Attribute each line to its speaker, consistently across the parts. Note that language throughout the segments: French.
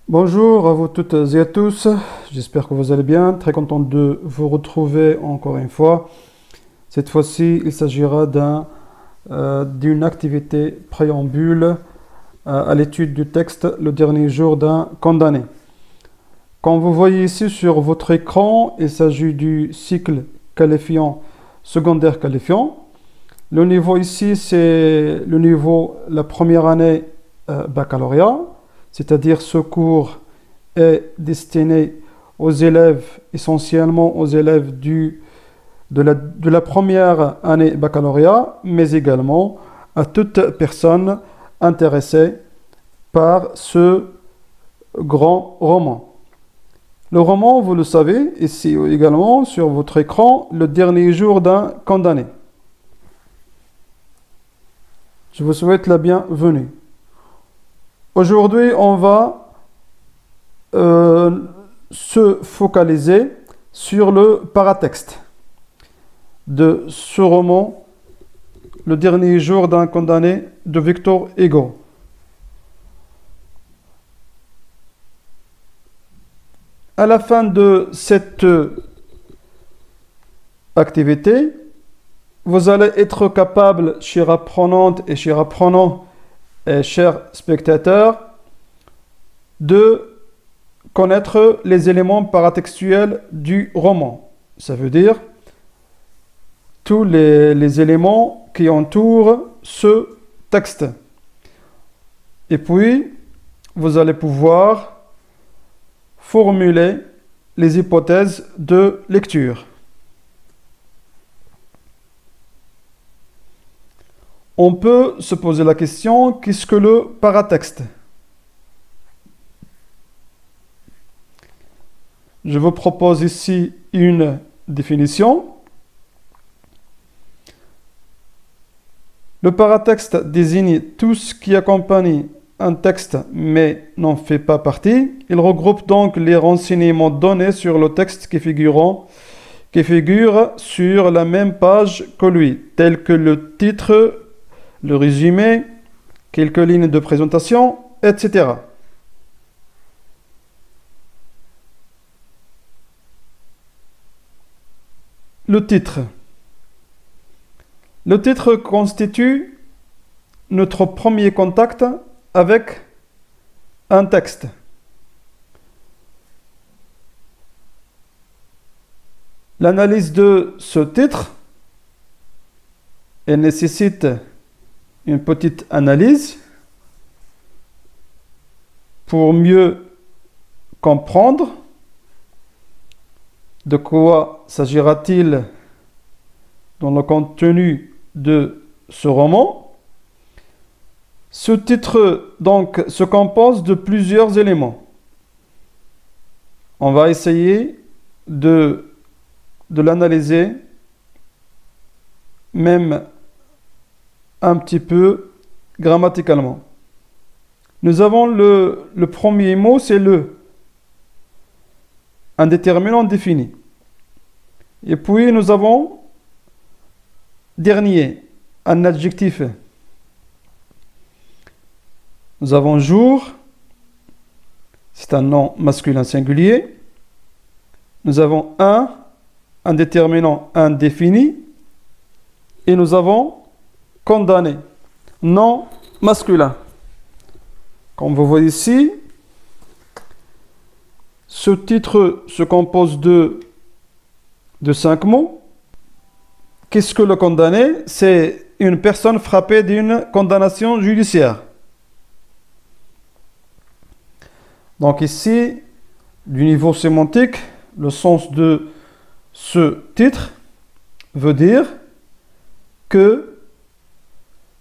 Speaker 1: Bonjour à vous toutes et à tous, j'espère que vous allez bien, très content de vous retrouver encore une fois. Cette fois-ci, il s'agira d'une activité préambule à l'étude du texte Le dernier jour d'un condamné. Comme vous voyez ici sur votre écran, il s'agit du cycle qualifiant secondaire qualifiant. Le niveau ici, c'est le niveau, la première année baccalauréat, c'est-à-dire ce cours est destiné aux élèves, essentiellement aux élèves de la première année baccalauréat, mais également à toute personne intéressée par ce grand roman. Le roman, vous le savez, ici également sur votre écran, Le dernier jour d'un condamné. Je vous souhaite la bienvenue. Aujourd'hui, on va se focaliser sur le paratexte de ce roman, Le dernier jour d'un condamné de Victor Hugo. À la fin de cette activité, vous allez être capable, chère apprenante et chers apprenants et chers spectateurs, de connaître les éléments paratextuels du roman. Ça veut dire tous les éléments qui entourent ce texte. Et puis, vous allez pouvoir formuler les hypothèses de lecture. On peut se poser la question, qu'est-ce que le paratexte? Je vous propose ici une définition. Le paratexte désigne tout ce qui accompagne un texte mais n'en fait pas partie. Il regroupe donc les renseignements donnés sur le texte qui figurent sur la même page que lui, tels que le titre, le résumé, quelques lignes de présentation, etc. Le titre. Le titre constitue notre premier contact avec un texte. L'analyse de ce titre, elle nécessite une petite analyse pour mieux comprendre de quoi s'agira-t-il dans le contenu de ce roman. Ce titre donc se compose de plusieurs éléments. On va essayer de l'analyser même un petit peu grammaticalement. Nous avons le premier mot, c'est un déterminant défini. Et puis nous avons dernier, un adjectif. Nous avons jour, c'est un nom masculin singulier. Nous avons un déterminant indéfini. Et nous avons condamné, nom masculin. Comme vous voyez ici, ce titre se compose de 5 mots. Qu'est-ce que le condamné? C'est une personne frappée d'une condamnation judiciaire. Donc ici, du niveau sémantique, le sens de ce titre veut dire que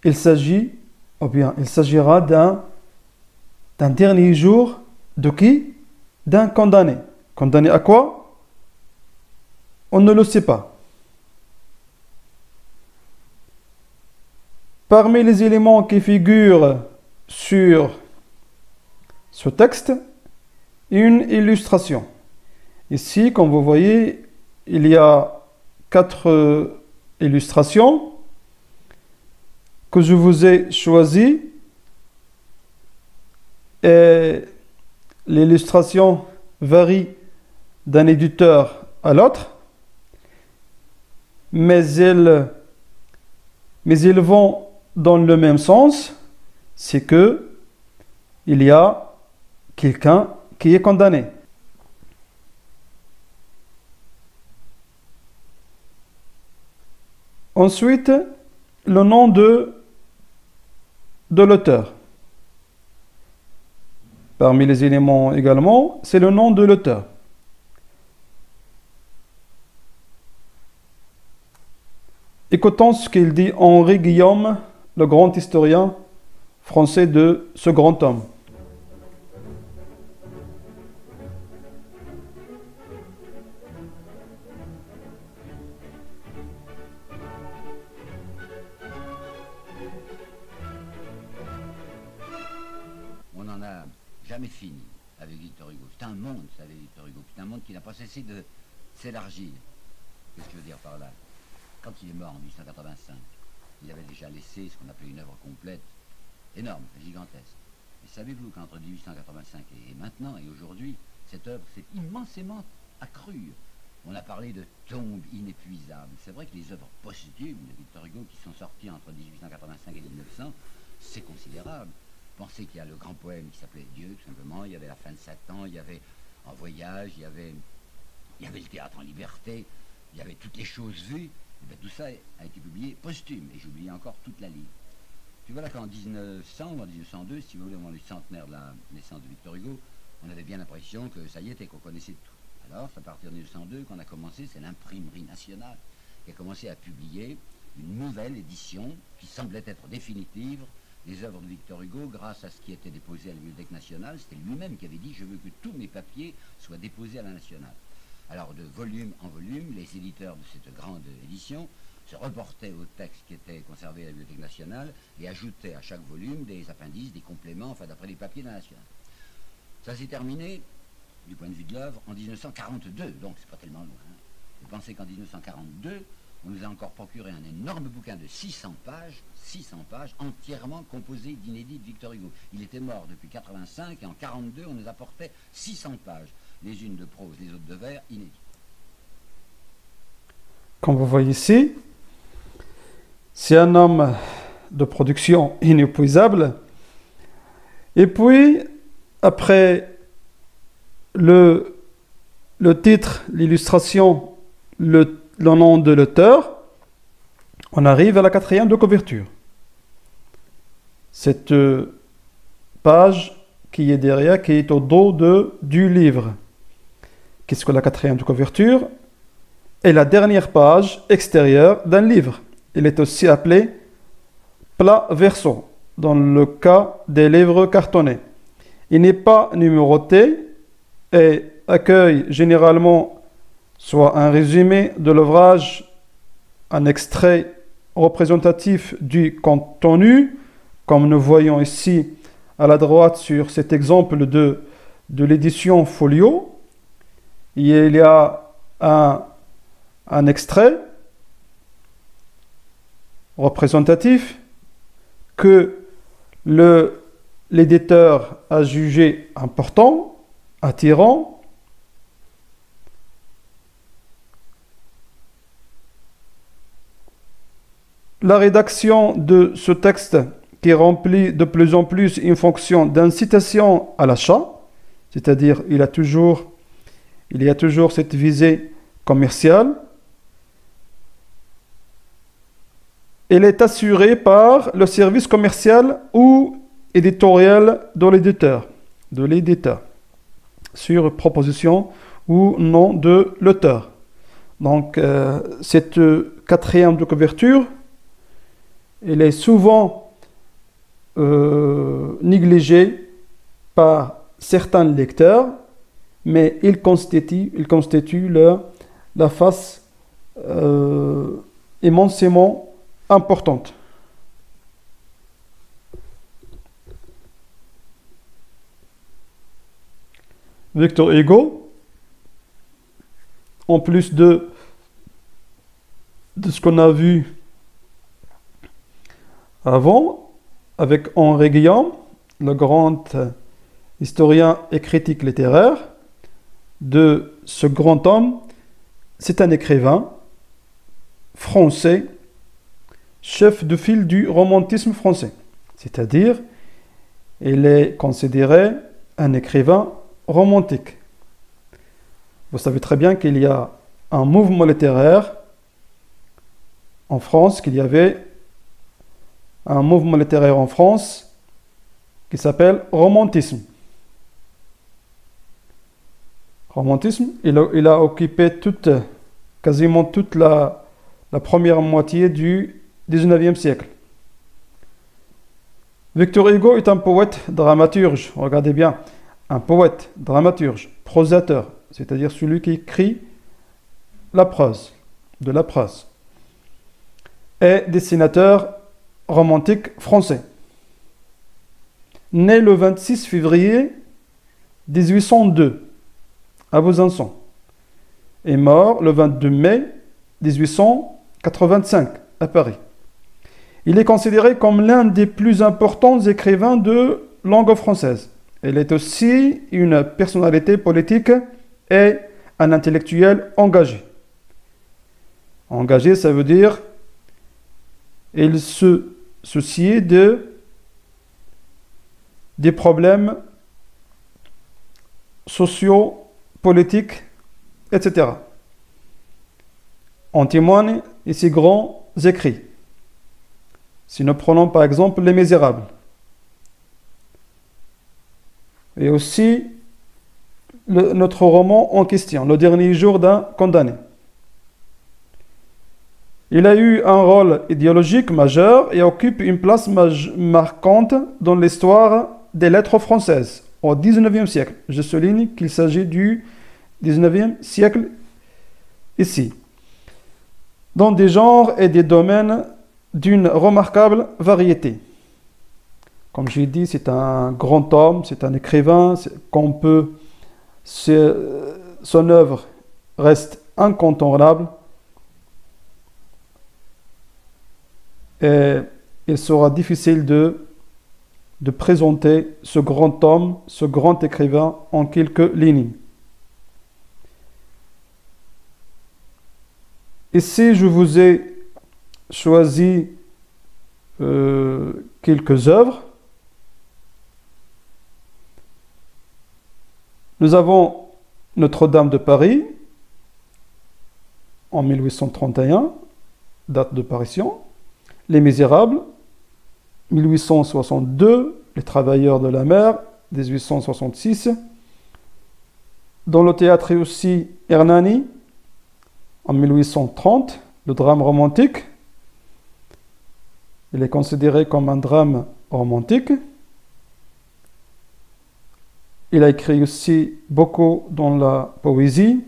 Speaker 1: il s'agira d'un dernier jour de qui? D'un condamné. Condamné à quoi? On ne le sait pas. Parmi les éléments qui figurent sur ce texte, une illustration. Ici, comme vous voyez, il y a 4 illustrations que je vous ai choisies. Et l'illustration varie d'un éditeur à l'autre, mais ils vont dans le même sens, c'est que il y a quelqu'un qui est condamné. Ensuite, le nom de l'auteur. Parmi les éléments également, c'est le nom de l'auteur. Écoutons ce qu'il dit Henri Guillaume, le grand historien français de ce grand homme.
Speaker 2: On n'en a jamais fini avec Victor Hugo. C'est un monde, ça, avec Victor Hugo. C'est un monde qui n'a pas cessé de s'élargir. Qu'est-ce que je veux dire par là? Quand il est mort en 1885, il avait déjà laissé ce qu'on appelait une œuvre complète, énorme, gigantesque. Mais savez-vous qu'entre 1885 et maintenant et aujourd'hui, cette œuvre s'est immensément accrue? On a parlé de tombes inépuisables. C'est vrai que les œuvres posthumes de Victor Hugo qui sont sorties entre 1885 et 1900, c'est considérable. Pensez qu'il y a le grand poème qui s'appelait Dieu, tout simplement. Il y avait La fin de Satan, il y avait En voyage, il y avait le théâtre en liberté, il y avait Toutes les choses vues. Et bien, tout ça a été publié posthume, et j'oubliais encore toute la ligne. Puis voilà qu'en 1900 ou en 1902, si vous voulez, au moment du centenaire de la naissance de Victor Hugo, on avait bien l'impression que ça y était, qu'on connaissait tout. Alors, c'est à partir de 1902 qu'on a commencé, c'est l'imprimerie nationale qui a commencé à publier une nouvelle édition qui semblait être définitive des œuvres de Victor Hugo grâce à ce qui était déposé à la Bibliothèque nationale. C'était lui-même qui avait dit « Je veux que tous mes papiers soient déposés à la nationale ». Alors, de volume en volume, les éditeurs de cette grande édition se reportaient au texte qui était conservé à la Bibliothèque nationale et ajoutaient à chaque volume des appendices, des compléments, enfin d'après les papiers de la nationale. Ça s'est terminé, du point de vue de l'œuvre, en 1942, donc c'est pas tellement loin. Vous pensez qu'en 1942, on nous a encore procuré un énorme bouquin de 600 pages, entièrement composé d'inédits de Victor Hugo. Il était mort depuis 85 et en 42, on nous apportait 600 pages. Les unes de prose, les autres de vers, inédits.
Speaker 1: Comme vous voyez ici, c'est un homme de production inépuisable. Et puis, après le titre, l'illustration, le nom de l'auteur, on arrive à la quatrième de couverture. Cette page qui est derrière, qui est au dos du livre. Qu'est-ce que la quatrième de couverture? Est la dernière page extérieure d'un livre. Il est aussi appelé plat verso, dans le cas des livres cartonnés. Il n'est pas numéroté et accueille généralement soit un résumé de l'ouvrage, un extrait représentatif du contenu, comme nous voyons ici à la droite sur cet exemple de l'édition Folio. Il y a un extrait représentatif que l'éditeur a jugé important, attirant. La rédaction de ce texte qui remplit de plus en plus une fonction d'incitation à l'achat, c'est-à-dire il y a toujours cette visée commerciale. Elle est assurée par le service commercial ou éditorial de l'éditeur, sur proposition ou nom de l'auteur. Donc, cette quatrième de couverture, elle est souvent négligée par certains lecteurs, mais il constitue la face immensément importante. Victor Hugo, en plus de ce qu'on a vu avant, avec Henri Guillaume, le grand historien et critique littéraire de ce grand homme. C'est un écrivain français, chef de file du romantisme français. C'est-à-dire, il est considéré un écrivain romantique. Vous savez très bien qu'il y a un mouvement littéraire en France, qu'il y avait un mouvement littéraire en France qui s'appelle romantisme. Romantisme, il a occupé quasiment toute la première moitié du 19e siècle. Victor Hugo est un poète dramaturge, regardez bien, un poète dramaturge, prosateur, c'est-à-dire celui qui écrit la prose, de la prose, et dessinateur romantique français. Né le 26 février 1802 à Besançon et mort le 22 mai 1885 à Paris. Il est considéré comme l'un des plus importants écrivains de langue française. Il est aussi une personnalité politique et un intellectuel engagé. Engagé, ça veut dire il se souciait des problèmes sociaux, politiques, etc. En témoignent ces grands écrits. Si nous prenons par exemple Les Misérables, et aussi notre roman en question, Le dernier jour d'un condamné. Il a eu un rôle idéologique majeur et occupe une place marquante dans l'histoire des lettres françaises au XIXe siècle. Je souligne qu'il s'agit du XIXe siècle ici, dans des genres et des domaines d'une remarquable variété. Comme j'ai dit, c'est un grand homme, c'est un écrivain, son œuvre reste incontournable et il sera difficile de présenter ce grand homme, ce grand écrivain en quelques lignes. Ici, je vous ai choisi quelques œuvres. Nous avons Notre-Dame de Paris en 1831, date de parution. Les Misérables, 1862, Les Travailleurs de la mer, 1866. Dans le théâtre aussi Hernani, en 1830, le drame romantique. Il est considéré comme un drame romantique. Il a écrit aussi beaucoup dans la poésie,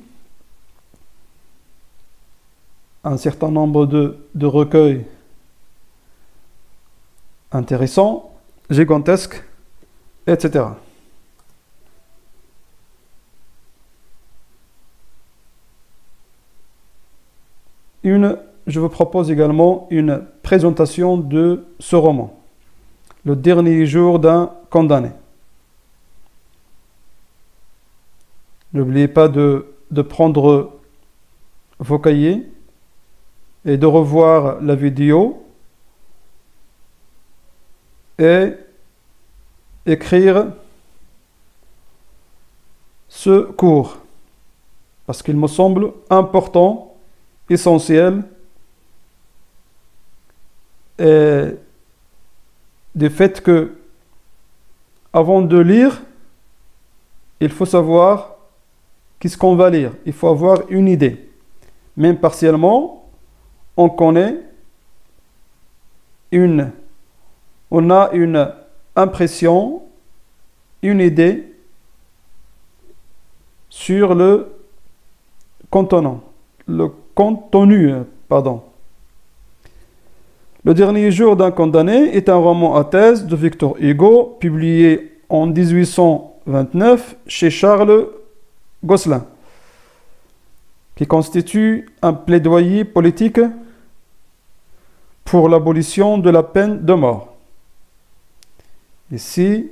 Speaker 1: un certain nombre de recueils intéressants, gigantesques, etc. Je vous propose également une présentation de ce roman, Le dernier jour d'un condamné. N'oubliez pas de prendre vos cahiers et de revoir la vidéo et écrire ce cours parce qu'il me semble important, essentiel et du fait que avant de lire, il faut savoir qu'est-ce qu'on va lire. Il faut avoir une idée. Même partiellement, on a une impression, une idée sur le contenu. Le dernier jour d'un condamné est un roman à thèse de Victor Hugo, publié en 1829 chez Charles Gosselin, qui constitue un plaidoyer politique pour l'abolition de la peine de mort. Ici,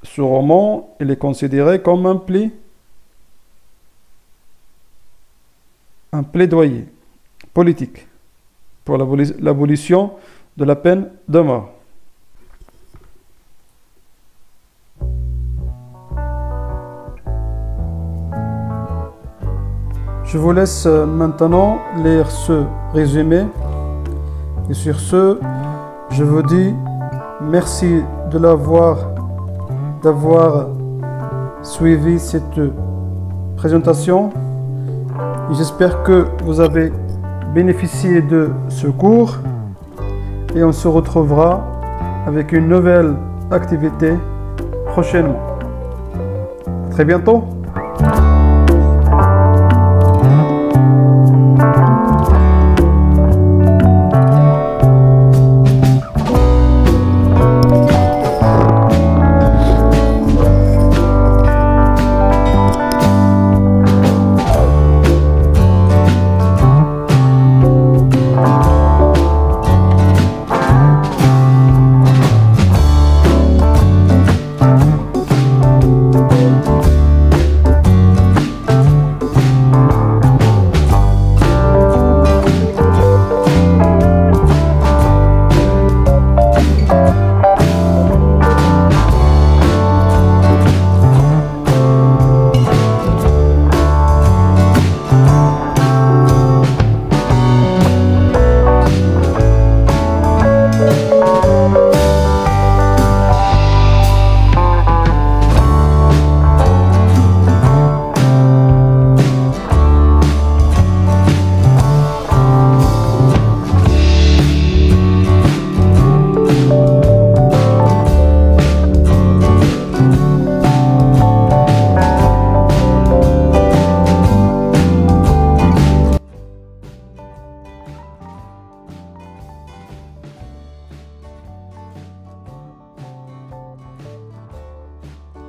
Speaker 1: Ce roman, il est considéré comme un plaidoyer politique pour l'abolition de la peine de mort. Je vous laisse maintenant lire ce résumé. Et sur ce, je vous dis merci d'avoir suivi cette présentation. Et j'espère que vous avez bénéficié de ce cours. Et on se retrouvera avec une nouvelle activité prochainement. À très bientôt.